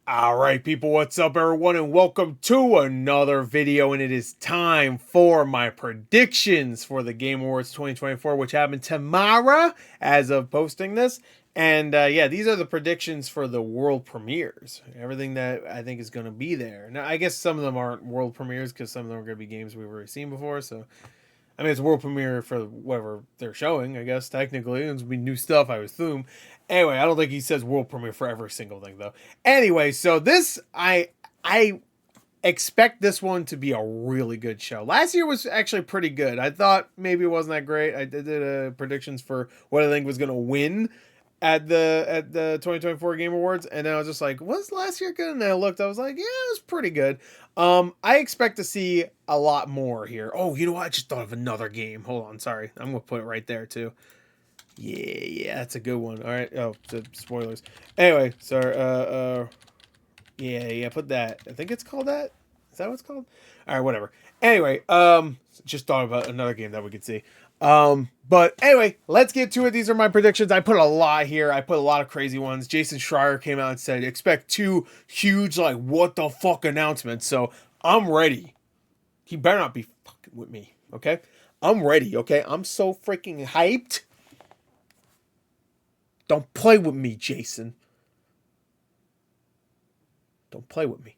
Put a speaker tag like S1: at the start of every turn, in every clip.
S1: Alright people, what's up everyone, and welcome to another video, and it is time for my predictions for the Game Awards 2024, which happen tomorrow as of posting this. And yeah, these are the predictions for the world premieres. Everything that I think is going to be there. Now, I guess some of them aren't world premieres because some of them are going to be games we've already seen before, so I mean, it's a world premiere for whatever they're showing, I guess, technically. It's be new stuff, I assume. Anyway, I don't think he says world premiere for every single thing, though. Anyway, so this, I expect this one to be a really good show. Last year was actually pretty good. I thought maybe it wasn't that great. I did predictions for what I think was going to win at the 2024 Game Awards, and then I was just like, was last year good? And then I looked, I was like, yeah, it was pretty good. I expect to see a lot more here. Oh, you know what? I just thought of another game. Hold on, sorry. I'm gonna put it right there too. Yeah, that's a good one. All right. Oh, spoilers. Anyway, sorry. Yeah, put that. I think it's called that. Is that what it's called? All right, whatever. Anyway, just thought about another game that we could see. But anyway, let's get to it. These are my predictions. I put a lot here. I put a lot of crazy ones. Jason Schreier came out and said, expect 2 huge, like, what the fuck announcements. So I'm ready. He better not be fucking with me. Okay. I'm ready. Okay. I'm so freaking hyped. Don't play with me, Jason. Don't play with me.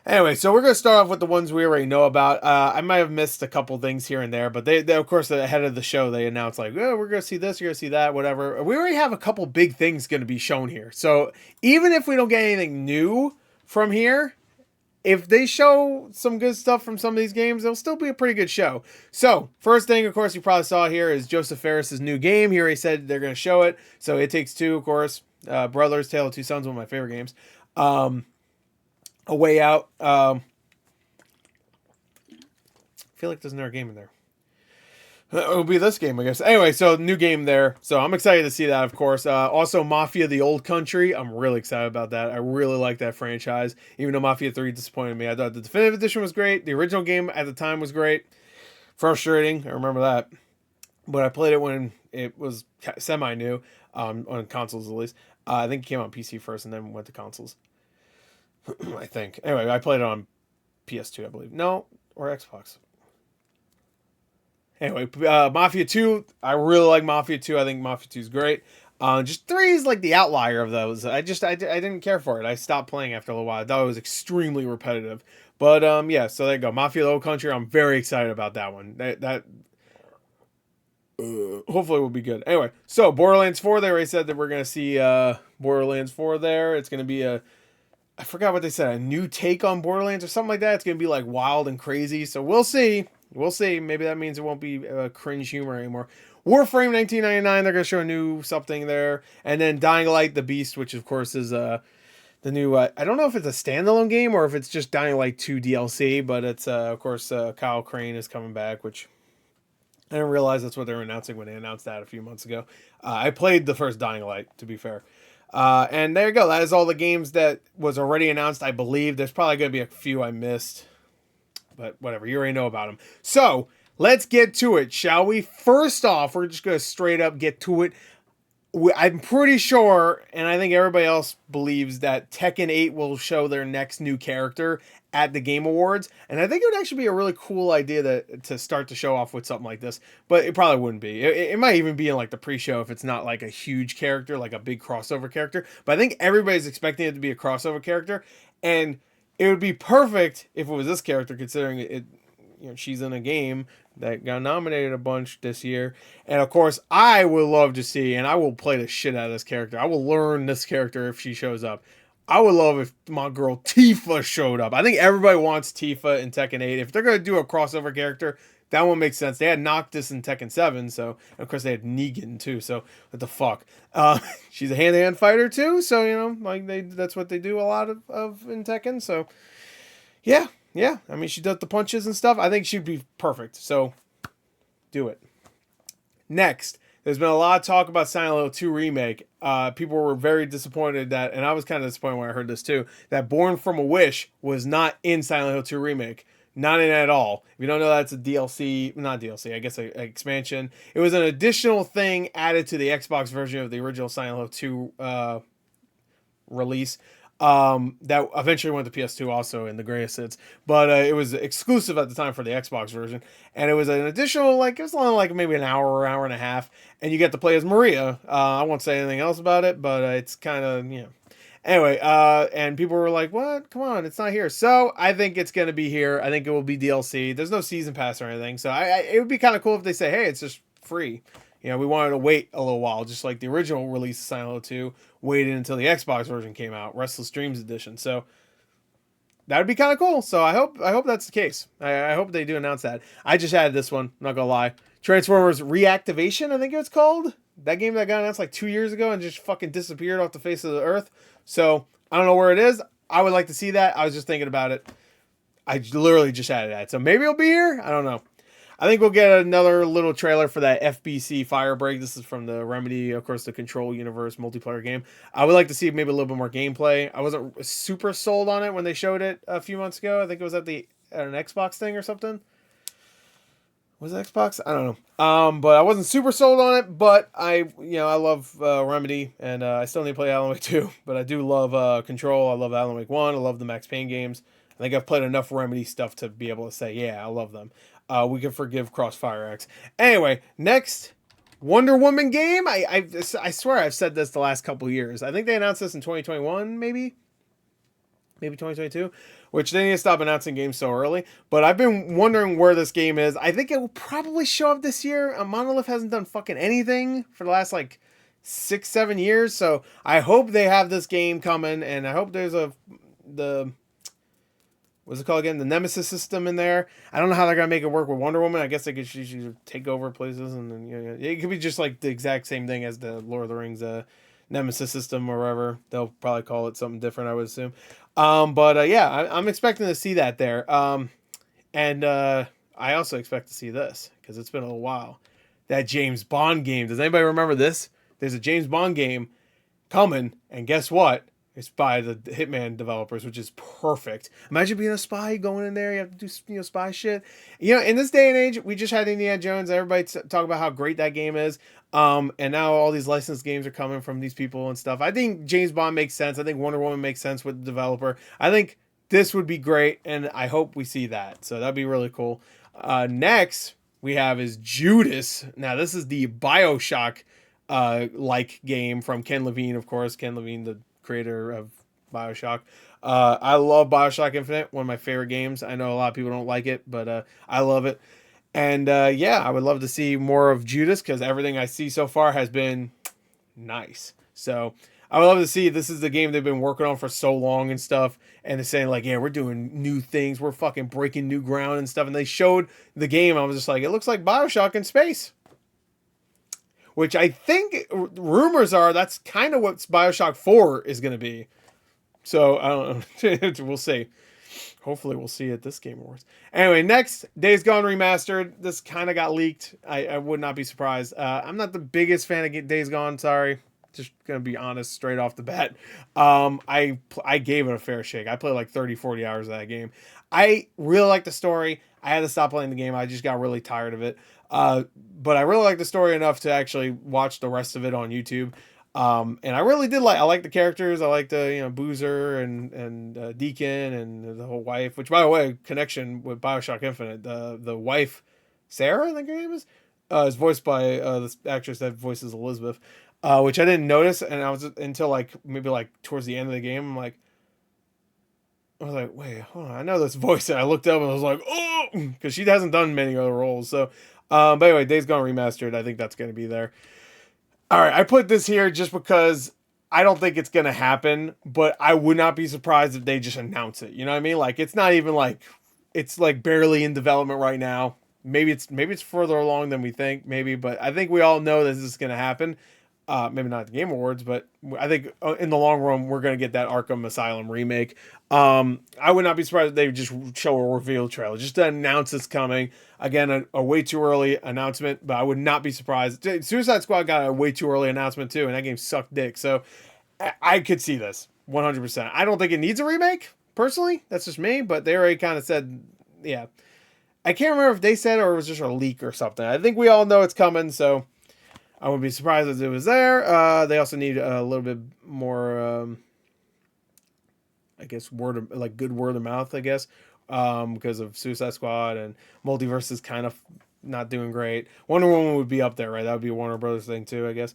S1: Anyway, so we're going to start off with the ones we already know about. I might have missed a couple things here and there, but they of course, ahead of the show, they announced, like, oh, we're going to see this, you're going to see that, whatever. We already have a couple big things going to be shown here. So even if we don't get anything new from here, if they show some good stuff from some of these games, it'll still be a pretty good show. So, first thing, of course, you probably saw here is Joseph Fares' new game. Here he said they're going to show it. So, It Takes Two, of course. Brothers, Tale of Two Sons, one of my favorite games. A Way Out. I feel like there's another game in there. It'll be this game, I guess. Anyway, so new game there. So I'm excited to see that, of course. Also, Mafia: The Old Country. I'm really excited about that. I really like that franchise. Even though Mafia 3 disappointed me. I thought the Definitive Edition was great. The original game at the time was great. Frustrating. I remember that. But I played it when it was semi-new. On consoles, at least. I think it came on PC first and then went to consoles. I think. Anyway, I played it on PS2, I believe. No, or Xbox. Anyway, Mafia 2, I really like Mafia 2. I think Mafia 2 is great. Just 3 is like the outlier of those. I didn't care for it. I stopped playing after a little while. I thought it was extremely repetitive. But yeah, so there you go. Mafia: The Old Country. I'm very excited about that one. That hopefully will be good. Anyway, so Borderlands 4, they already said that we're gonna see Borderlands 4 there. It's gonna be I forgot what they said, a new take on Borderlands or something like that. It's going to be like wild and crazy. So we'll see. We'll see. Maybe that means it won't be cringe humor anymore. Warframe 1999, they're going to show a new something there. And then Dying Light, The Beast, which of course is the new, I don't know if it's a standalone game or if it's just Dying Light 2 DLC, but it's, of course, Kyle Crane is coming back, which I didn't realize that's what they were announcing when they announced that a few months ago. I played the first Dying Light, to be fair. And there you go. That is all the games that was already announced, I believe. There's probably going to be a few I missed. But whatever. You already know about them. So, let's get to it, shall we? First off, we're just going to straight up get to it. I'm pretty sure, and I think everybody else believes, that Tekken 8 will show their next new character at the Game Awards. And I think it would actually be a really cool idea to start to show off with something like this. But it probably wouldn't be. It might even be in like the pre-show if it's not like a huge character, like a big crossover character. But I think everybody's expecting it to be a crossover character. And it would be perfect if it was this character, considering it she's in a game that got nominated a bunch this year. And of course, I would love to see, and I will play the shit out of this character. I will learn this character if she shows up. I would love if my girl Tifa showed up. I think everybody wants Tifa in Tekken 8. If they're going to do a crossover character, that one makes sense. They had Noctis in Tekken 7, so of course they had Negan too. So what the fuck? She's a hand-to-hand fighter too, so like that's what they do a lot of in Tekken. So yeah. I mean, she does the punches and stuff. I think she'd be perfect. So do it. Next, there's been a lot of talk about Silent Hill 2 Remake. People were very disappointed that, and I was kind of disappointed when I heard this too, that Born from a Wish was not in Silent Hill 2 Remake. Not in it at all. If you don't know, that's a DLC, not DLC, I guess an expansion. It was an additional thing added to the Xbox version of the original Silent Hill 2 release. That eventually went to PS2 also in the greatest hits, but it was exclusive at the time for the Xbox version, and it was an additional like it was only like maybe an hour or hour and a half, and you get to play as Maria. I won't say anything else about it, but it's kind of Anyway, and people were like, "What? Come on, it's not here." So I think it's gonna be here. I think it will be DLC. There's no season pass or anything, so it would be kind of cool if they say, "Hey, it's just free." We wanted to wait a little while, just like the original release of Silent Hill 2 waited until the Xbox version came out, Restless Dreams Edition. So that would be kind of cool. So I hope that's the case. I hope they do announce that. I just added this one, not gonna lie. Transformers Reactivation, I think it's called. That game that got announced like 2 years ago and just fucking disappeared off the face of the earth. So I don't know where it is. I would like to see that. I was just thinking about it. I literally just added that. So maybe it'll be here. I don't know. I think we'll get another little trailer for that FBC Firebreak. This is from the Remedy, of course, the Control Universe multiplayer game. I would like to see maybe a little bit more gameplay. I wasn't super sold on it when they showed it a few months ago. I think it was at an Xbox thing or something. Was it Xbox? I don't know. But I wasn't super sold on it. But I love Remedy, and I still need to play Alan Wake 2. But I do love Control. I love Alan Wake 1. I love the Max Payne games. I think I've played enough Remedy stuff to be able to say, yeah, I love them. We can forgive Crossfire X. Anyway, next Wonder Woman game. I swear I've said this the last couple of years. I think they announced this in 2021, maybe 2022, which they need to stop announcing games so early. But I've been wondering where this game is. I think it will probably show up this year. Monolith hasn't done fucking anything for the last like 6-7 years, so I hope they have this game coming, and I hope there's what's it called again? The Nemesis system in there. I don't know how they're gonna make it work with Wonder Woman. I guess they could take over places, and then it could be just like the exact same thing as the Lord of the Rings Nemesis system or whatever. They'll probably call it something different, I would assume. But yeah, I'm expecting to see that there. And I also expect to see this because it's been a little while. That James Bond game. Does anybody remember this? There's a James Bond game coming, and guess what? It's by the Hitman developers, which is perfect. Imagine being a spy, going in there, you have to do spy shit. In this day and age, we just had Indiana Jones. Everybody talk about how great that game is. And now all these licensed games are coming from these people and stuff. I think James Bond makes sense. I think Wonder Woman makes sense with the developer. I think this would be great, and I hope we see that. So that'd be really cool. Next we have is Judas. Now this is the BioShock like game from Ken Levine, of course. Ken Levine, the creator of BioShock. I love BioShock Infinite, one of my favorite games. I know a lot of people don't like it, but I love it. And yeah, I would love to see more of Judas because everything I see so far has been nice. So I would love to see. This is the game they've been working on for so long and stuff, and they're saying like, yeah, we're doing new things, we're fucking breaking new ground and stuff. And they showed the game. I was just like, it looks like BioShock in space. Which I think rumors are that's kind of what BioShock 4 is going to be. So, I don't know. We'll see. Hopefully we'll see at this Game Awards. Anyway, next, Days Gone Remastered. This kind of got leaked. I would not be surprised. I'm not the biggest fan of Days Gone, sorry. Just going to be honest straight off the bat. I gave it a fair shake. I played like 30, 40 hours of that game. I really like the story. I had to stop playing the game. I just got really tired of it. But I really like the story enough to actually watch the rest of it on YouTube. And I really did I like the characters. I like the, Boozer and Deacon and the whole wife, which by the way, connection with BioShock Infinite, the wife, Sarah, I think her name is voiced by this actress that voices Elizabeth, which I didn't notice. And I was until maybe towards the end of the game, I was like, wait, hold on. I know this voice. And I looked up and I was like, oh, because she hasn't done many other roles. So, but anyway, Days Gone Remastered. I think that's going to be there. All right. I put this here just because I don't think it's going to happen, but I would not be surprised if they just announce it. You know what I mean? It's not even it's barely in development right now. Maybe it's further along than we think, maybe, but I think we all know this is going to happen. Maybe not at the Game Awards, but I think in the long run, we're going to get that Arkham Asylum remake. I would not be surprised if they just show a reveal trailer, just to announce it's coming. Again, a way too early announcement, but I would not be surprised. Suicide Squad got a way too early announcement too, and that game sucked dick. So I could see this 100%. I don't think it needs a remake, personally. That's just me, but they already kind of said, yeah. I can't remember if they said it or it was just a leak or something. I think we all know it's coming, so I wouldn't be surprised if it was there. They also need a little bit more I guess good word of mouth, I guess, because of Suicide Squad, and Multiverse is kind of not doing great. Wonder Woman would be up there, right? That would be a Warner Brothers thing too, I guess.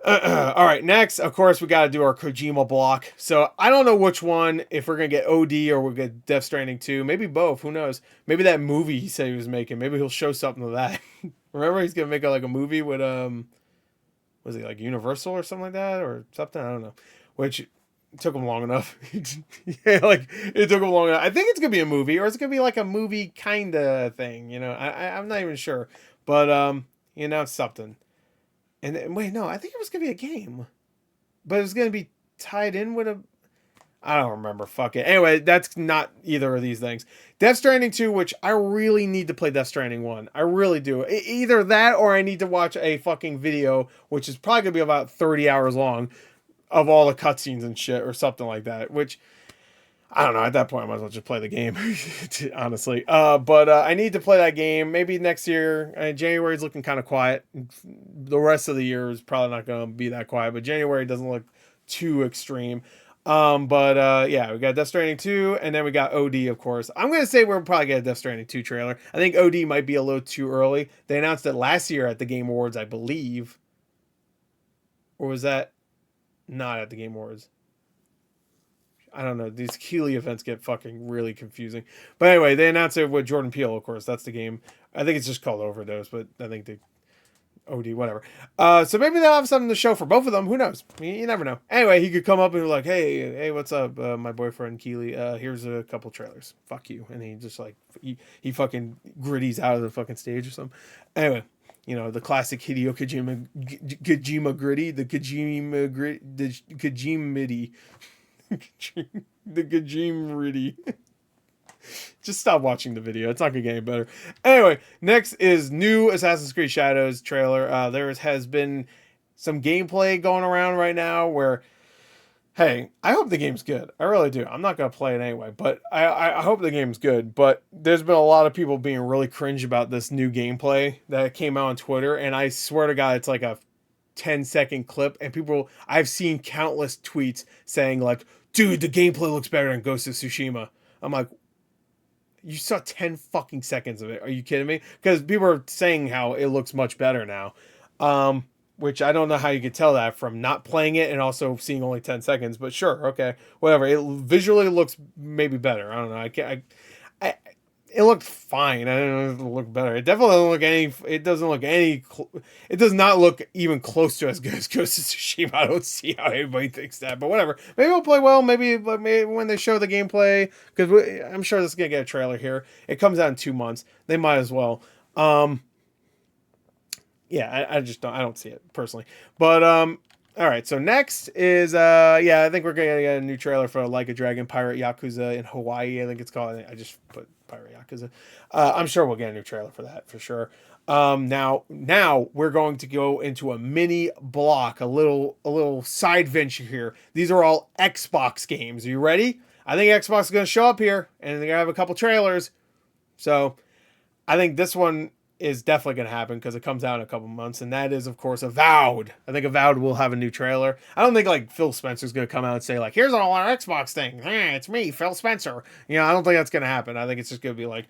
S1: All right, next, of course, we got to do our Kojima block. So I don't know which one, if we're gonna get OD or we'll get Death Stranding 2, maybe both. Who knows? Maybe that movie he said he was making. Maybe he'll show something of that. Remember, he's gonna make a movie with was he like Universal or something like that or something? I don't know. Which took him long enough. Yeah, like it took him long enough. I think it's gonna be a movie, or it's gonna be like a movie kind of thing. I'm not even sure, but it's something. And then, wait, no, I think it was gonna be a game, but it was gonna be tied in with a. I don't remember. Fuck it. Anyway, that's not either of these things. Death Stranding 2, which I really need to play Death Stranding 1. I really do. Either that or I need to watch a fucking video, which is probably gonna be about 30 hours long, of all the cutscenes and shit or something like that. Which I don't know. At that point, I might as well just play the game, honestly. But I need to play that game. Maybe next year. January is looking kind of quiet. The rest of the year is probably not going to be that quiet. But January doesn't look too extreme. But yeah, we got Death Stranding 2, and then we got OD, of course. I'm going to say we'll probably get a Death Stranding 2 trailer. I think OD might be a little too early. They announced it last year at the Game Awards, I believe. Or was that not at the Game Awards? I don't know. These Keighley events get fucking really confusing. But anyway, they announced it with Jordan Peele, of course. That's the game. I think it's just called Overdose, but I think they OD, whatever. So maybe they'll have something to show for both of them. Who knows? You never know. Anyway, he could come up and be like, hey, what's up, my boyfriend Keighley? Here's a couple trailers. Fuck you. And he just like, he fucking gritties out of the fucking stage or something. Anyway, the classic Hideo Kojima gritty, the Kojima grit, the Kojima midi. The Gajim Riddy. Just stop watching the video. It's not gonna get any better. Anyway, next is new Assassin's Creed Shadows trailer. There has been some gameplay going around right now where, hey, I hope the game's good. I really do. I'm not gonna play it anyway, but I hope the game's good. But there's been a lot of people being really cringe about this new gameplay that came out on Twitter, and I swear to God, it's like a 10-second clip, and I've seen countless tweets saying like, dude, the gameplay looks better than Ghost of Tsushima. I'm like, you saw 10 fucking seconds of it. Are you kidding me? Because people are saying how it looks much better now. Which I don't know how you could tell that from not playing it and also seeing only 10 seconds, but sure, okay, whatever. It visually looks maybe better. I don't know. It looked fine. I don't know if it looked better. It definitely doesn't look any. It doesn't look any. It does not look even close to as good as Ghost of Tsushima. I don't see how anybody thinks that, but whatever. Maybe it'll play well. Maybe when they show the gameplay, because I'm sure this is gonna get a trailer here. It comes out in 2 months. They might as well. Yeah, I just don't. I don't see it personally, but all right, so next is I think we're gonna get a new trailer for Like a Dragon Pirate Yakuza in Hawaii. I think it's called. I just put Pirate Yakuza. I'm sure we'll get a new trailer for that for sure. Now we're going to go into a mini block, a little side venture here. These are all Xbox games. Are you ready? I think Xbox is gonna show up here, and they're gonna have a couple trailers. So I think this one is definitely going to happen because it comes out in a couple months, and that is, of course, Avowed. I think Avowed will have a new trailer. I don't think like Phil Spencer's going to come out and say like, "Here's all our Xbox thing. It's me, Phil Spencer." I don't think that's going to happen. I think it's just going to be like,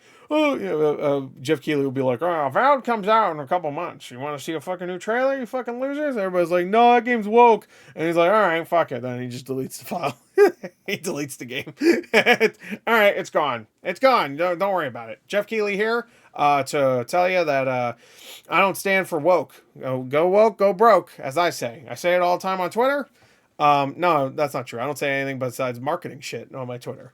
S1: Jeff Keighley will be like, "Oh, Avowed comes out in a couple months. You want to see a fucking new trailer, you fucking losers?" And everybody's like, "No, that game's woke," and he's like, "All right, fuck it." Then he just deletes the file. He deletes the game. All right, it's gone. It's gone. Don't worry about it. Jeff Keighley here. To tell you that I don't stand for woke. Go woke, go broke, as I say. I say it all the time on Twitter. No, that's not true. I don't say anything besides marketing shit on my Twitter.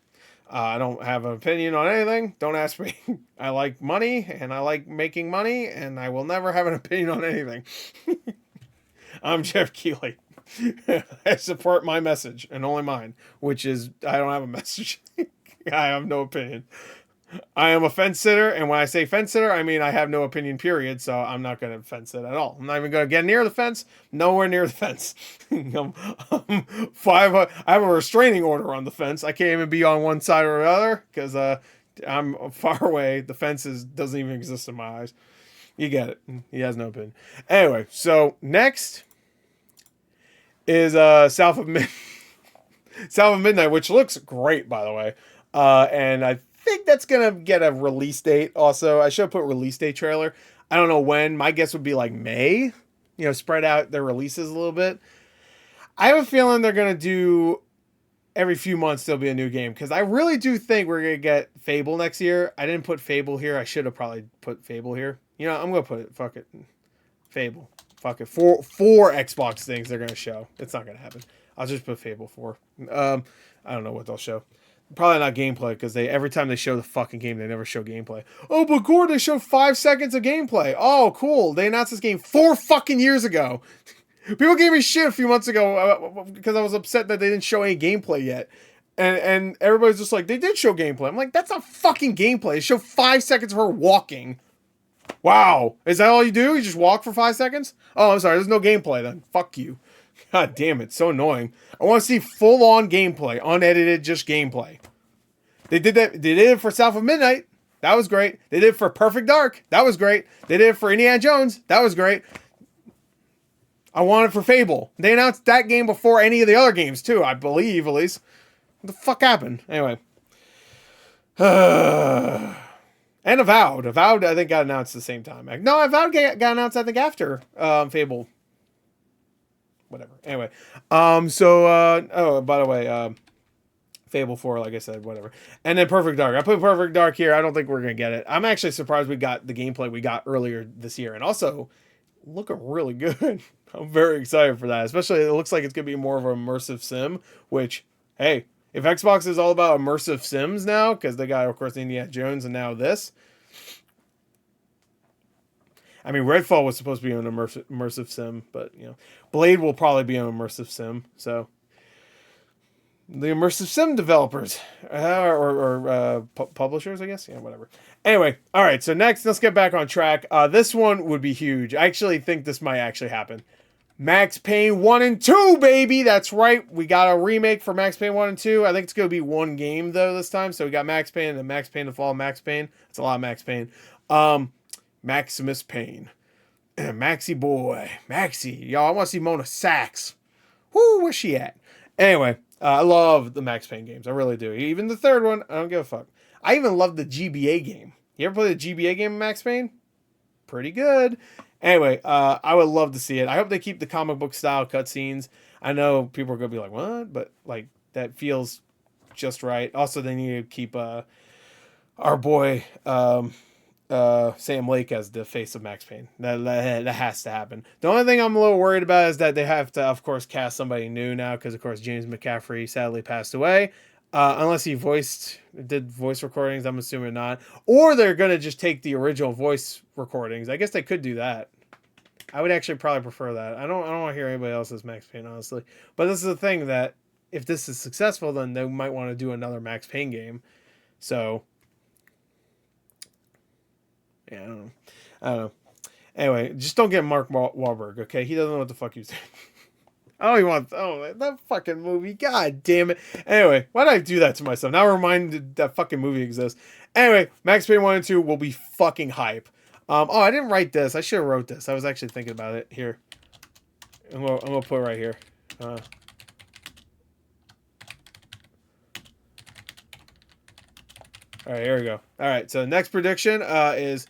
S1: I don't have an opinion on anything. Don't ask me. I like money, and I like making money, and I will never have an opinion on anything. I'm Jeff Keighley. I support my message, and only mine, which is I don't have a message. I have no opinion. I am a fence sitter, and when I say fence sitter, I mean I have no opinion, period, so I'm not going to fence it at all. I'm not even going to get near the fence, nowhere near the fence. I have a restraining order on the fence. I can't even be on one side or the other, because I'm far away. The fence doesn't even exist in my eyes. You get it. He has no opinion. Anyway, so next is South of South of Midnight, which looks great, by the way. And I think that's gonna get a release date. Also, I should have put release date trailer. I don't know when. My guess would be like May. You know, spread out their releases a little bit. I have a feeling they're gonna do every few months there'll be a new game because I really do think we're gonna get Fable next year. I didn't put Fable here. I should have probably put Fable here. You know, I'm gonna put it. Fuck it, Fable. Fuck it. Four Xbox things they're gonna show. It's not gonna happen. I'll just put Fable 4. I don't know what they'll show. Probably not gameplay because they every time they show the fucking game, they never show gameplay. Oh, but Gore, they show 5 seconds of gameplay. Oh, cool. They announced this game 4 fucking years ago. People gave me shit a few months ago because I was upset that they didn't show any gameplay yet. And everybody's just like, they did show gameplay. I'm like, that's not fucking gameplay. They show 5 seconds of her walking. Wow. Is that all you do? You just walk for 5 seconds? Oh, I'm sorry. There's no gameplay then. Fuck you. God damn it. So annoying. I want to see full-on gameplay. Unedited, just gameplay. They did that. They did it for South of Midnight. That was great. They did it for Perfect Dark. That was great. They did it for Indiana Jones. That was great. I want it for Fable. They announced that game before any of the other games, too. I believe, at least. What the fuck happened? Anyway. And Avowed. Avowed, I think, got announced at the same time. No, Avowed got announced, I think, after Fable. Whatever. Anyway. Oh, by the way, Fable 4, like I said, whatever. And then Perfect Dark. I put Perfect Dark here. I don't think we're going to get it. I'm actually surprised we got the gameplay we got earlier this year. And also, looking really good. I'm very excited for that. Especially, it looks like it's going to be more of an immersive sim, which, hey, if Xbox is all about immersive sims now, because they got, of course, Indiana Jones and now this. I mean, Redfall was supposed to be an immersive sim, but, you know, Blade will probably be an immersive sim, so. The immersive sim developers or publishers, I guess. Yeah, whatever. Anyway, all right. So next, let's get back on track. This one would be huge. I actually think this might actually happen. Max Payne 1 and 2, baby. That's right. We got a remake for Max Payne 1 and 2. I think it's going to be one game, though, this time. So we got Max Payne and Max Payne: The Fall of Max Payne. That's a lot of Max Payne. Maximus Payne. Maxie boy. Maxie. Y'all, I want to see Mona Sachs. Whoo, where's she at? Anyway. I love the Max Payne games. I really do. Even the third one, I don't give a fuck. I even love the GBA game. You ever play the GBA game of Max Payne? Pretty good. Anyway, I would love to see it. I hope they keep the comic book style cutscenes. I know people are going to be like, what? But, like, that feels just right. Also, they need to keep our boy Sam Lake as the face of Max Payne. That has to happen. The only thing I'm a little worried about is that they have to, of course, cast somebody new now because, of course, James McCaffrey sadly passed away. Unless he did voice recordings, I'm assuming not. Or they're going to just take the original voice recordings. I guess they could do that. I would actually probably prefer that. I don't want to hear anybody else's Max Payne, honestly. But this is the thing that if this is successful, then they might want to do another Max Payne game. So... yeah, I don't know. Anyway, just don't get Mark Wahlberg, okay? He doesn't know what the fuck he's doing. I don't even want... that fucking movie. God damn it. Anyway, why did I do that to myself? Now I'm reminded that fucking movie exists. Anyway, Max Payne 1 and 2 will be fucking hype. I didn't write this. I should have wrote this. I was actually thinking about it. Here. I'm gonna put it right here. All right, here we go. All right, so next prediction is...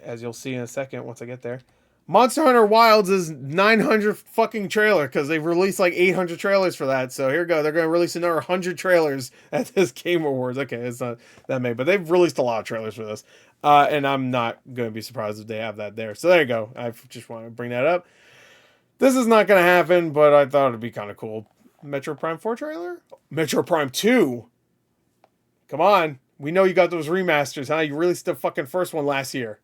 S1: as you'll see in a second once I get there, Monster Hunter Wilds is 900 fucking trailer because they've released like 800 trailers for that. So here we go. They're going to release another 100 trailers at this Game Awards. Okay, it's not that many, but they've released a lot of trailers for this. And I'm not going to be surprised if they have that there. So there you go. I just want to bring that up. This is not going to happen, but I thought it'd be kind of cool. Metro Prime 4 trailer? Metro Prime 2? Come on. We know you got those remasters, huh? You released the fucking first one last year.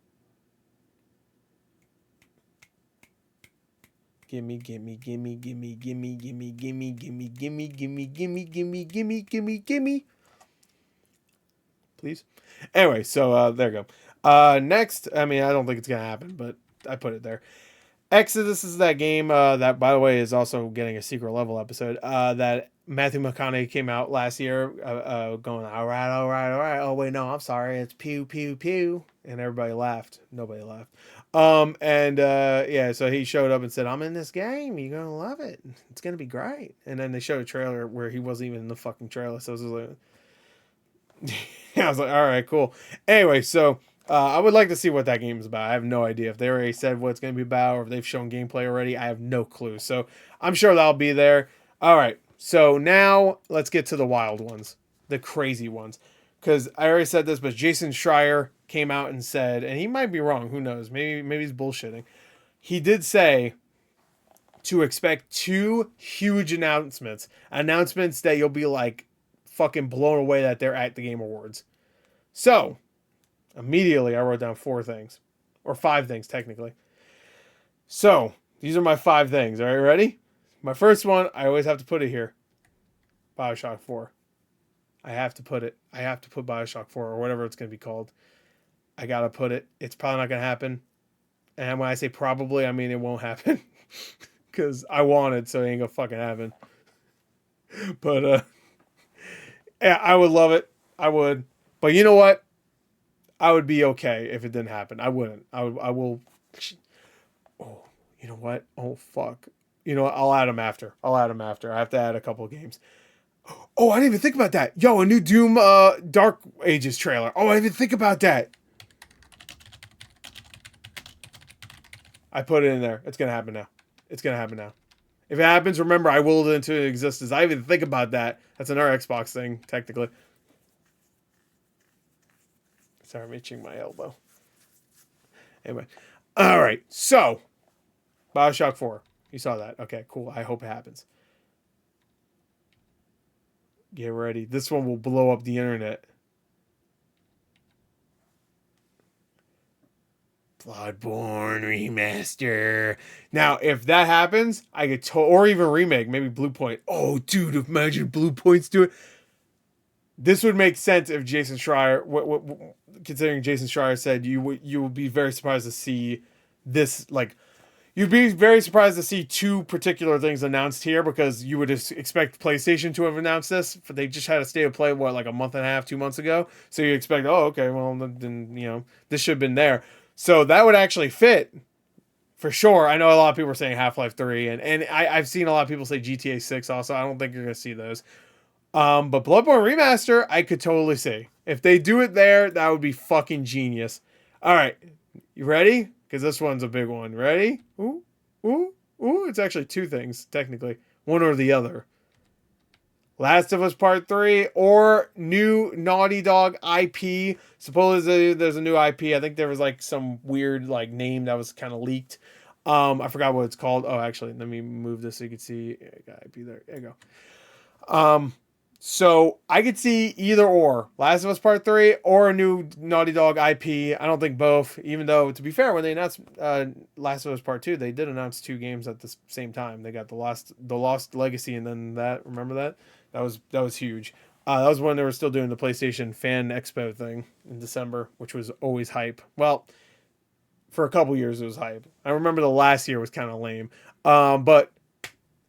S1: Gimme, gimme, gimme, gimme, gimme, gimme, gimme, gimme, gimme, gimme, gimme, gimme, gimme, gimme, gimme. Please. Anyway, so there you go. Next, I mean, I don't think it's gonna happen, but I put it there. Exodus is that game that, by the way, is also getting a secret level episode. That Matthew McConaughey came out last year, going, all right, all right, all right. Oh wait, no, I'm sorry, it's pew pew pew, and everybody laughed. Nobody laughed. And yeah, so he showed up and said, "I'm in this game. You're gonna love it. It's gonna be great." And then they showed a trailer where he wasn't even in the fucking trailer. So it was like, I was like, all right, cool. Anyway, so I would like to see what that game is about. I have no idea if they already said what it's going to be about or if they've shown gameplay already. I have no clue. So I'm sure that'll be there. All right. So now let's get to the wild ones, the crazy ones. Because I already said this, but Jason Schreier came out and said, and he might be wrong. Who knows? Maybe he's bullshitting. He did say to expect two huge announcements that you'll be like fucking blown away that they're at the Game Awards. So immediately I wrote down 4 things, or 5 things technically. So these are my 5 things. All right, ready? My first one, I always have to put it here. BioShock 4. I have to put it. I have to put BioShock 4 or whatever it's going to be called. I got to put it. It's probably not going to happen. And when I say probably, I mean it won't happen. Because I want it, so it ain't going to fucking happen. But, yeah, I would love it. I would. But you know what? I would be okay if it didn't happen. I wouldn't. I will. Oh, you know what? Oh, fuck. You know what? I'll add them after. I have to add a couple of games. Oh, I didn't even think about that. Yo, a new Doom Dark Ages trailer. Oh, I didn't even think about that. I put it in there. It's going to happen now. If it happens, remember, I willed it into existence. I didn't even think about that. That's another Xbox thing, technically. Sorry, I'm itching my elbow. Anyway. All right. So, BioShock 4. You saw that. Okay, cool. I hope it happens. Get ready. This one will blow up the internet. Bloodborne remaster. Now, if that happens, I could or even remake, maybe Blue Point. Oh, dude, imagine Blue Point's do it. This would make sense if Jason Schreier, considering Jason Schreier said you would be very surprised to see this, like, you'd be very surprised to see 2 particular things announced here because you would expect PlayStation to have announced this. They just had a state of play, like a month and a half, 2 months ago. So you expect, oh, okay, well, then, this should have been there. So that would actually fit for sure. I know a lot of people are saying Half-Life 3, and I've seen a lot of people say GTA 6 also. I don't think you're going to see those. But Bloodborne Remaster, I could totally see. If they do it there, that would be fucking genius. All right, you ready? Because this one's a big one. Ready? Ooh, ooh, ooh. It's actually 2 things, technically. One or the other. Last of Us Part 3 or new Naughty Dog IP. Supposedly there's a new IP. I think there was like some weird like name that was kind of leaked. I forgot what it's called. Oh, actually, let me move this so you can see. I got IP there. There you go. So I could see either or Last of Us Part 3 or a new Naughty Dog IP. I don't think both, even though, to be fair, when they announced Last of Us Part 2, they did announce 2 games at the same time. They got the Lost Legacy and then that. Remember that? That was huge. That was when they were still doing the PlayStation Fan Expo thing in December, which was always hype. Well, for a couple years it was hype. I remember the last year was kind of lame. But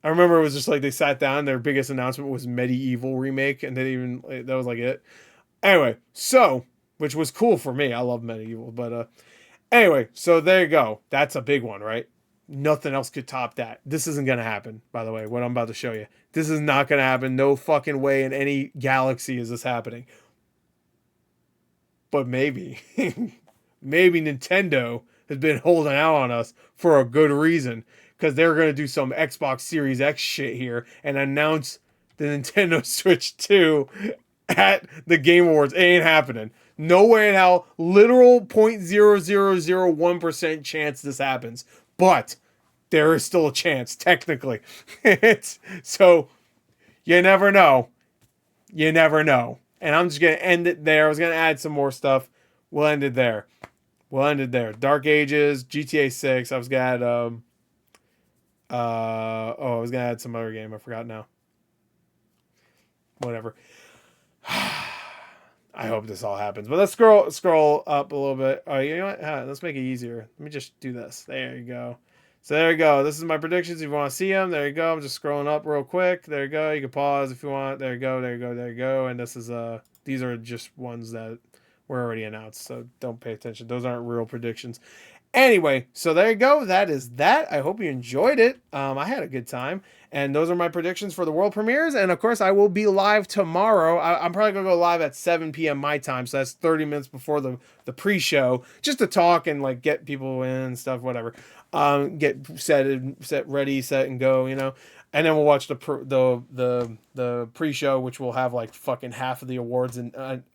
S1: I remember it was just like they sat down. Their biggest announcement was Medieval remake, and that was like it. Anyway, so which was cool for me. I love Medieval, but anyway, so there you go. That's a big one, right? Nothing else could top that. This isn't gonna happen, by the way. What I'm about to show you, this is not gonna happen. No fucking way in any galaxy is this happening. But maybe, maybe Nintendo has been holding out on us for a good reason. Because they're going to do some Xbox Series X shit here and announce the Nintendo Switch 2 at the Game Awards. It ain't happening. No way in hell. Literal 0.0001% chance this happens. But there is still a chance, technically. So, you never know. You never know. And I'm just going to end it there. I was going to add some more stuff. We'll end it there. Dark Ages, GTA 6. I was going to add... I was gonna add some other game. I forgot now. Whatever. I hope this all happens. But let's scroll up a little bit. Oh, you know what? Let's make it easier. Let me just do this. There you go. So there you go. This is my predictions. If you want to see them, there you go. I'm just scrolling up real quick. There you go. You can pause if you want. There you go. There you go. There you go. And this is these are just ones that were already announced. So don't pay attention. Those aren't real predictions. Anyway, so there you go. That is that. I hope you enjoyed it. I had a good time. And those are my predictions for the world premieres. And of course, I will be live tomorrow. I'm probably going to go live at 7 p.m. my time. So that's 30 minutes before the pre-show, just to talk and like get people in and stuff, whatever. Get set ready, set and go, And then we'll watch the pre-show, which will have like fucking half of the awards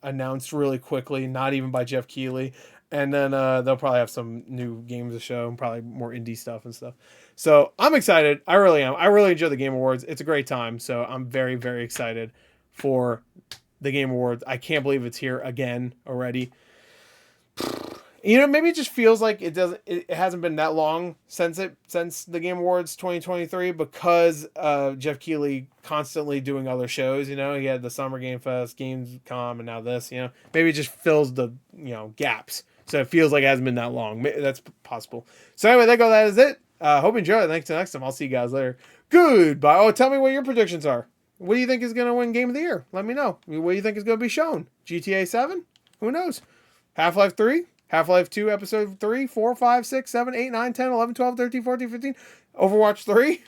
S1: announced really quickly, not even by Jeff Keighley. And then they'll probably have some new games to show and probably more indie stuff and stuff. So I'm excited. I really am. I really enjoy the Game Awards. It's a great time. So I'm very, very excited for the Game Awards. I can't believe it's here again already. Maybe it just feels like it hasn't been that long since the Game Awards 2023 because Jeff Keighley constantly doing other shows. He had the Summer Game Fest, Gamescom, and now this. Maybe it just fills the gaps. So it feels like it hasn't been that long. That's possible. So anyway, that is it. Hope you enjoy it. Thanks till next time. I'll see you guys later. Goodbye. Oh, tell me what your predictions are. What do you think is going to win Game of the Year? Let me know. What do you think is going to be shown? GTA 7? Who knows? Half-Life 3? Half-Life 2, Episode 3, 4, 5, 6, 7, 8, 9, 10, 11, 12, 13, 14, 15? Overwatch 3?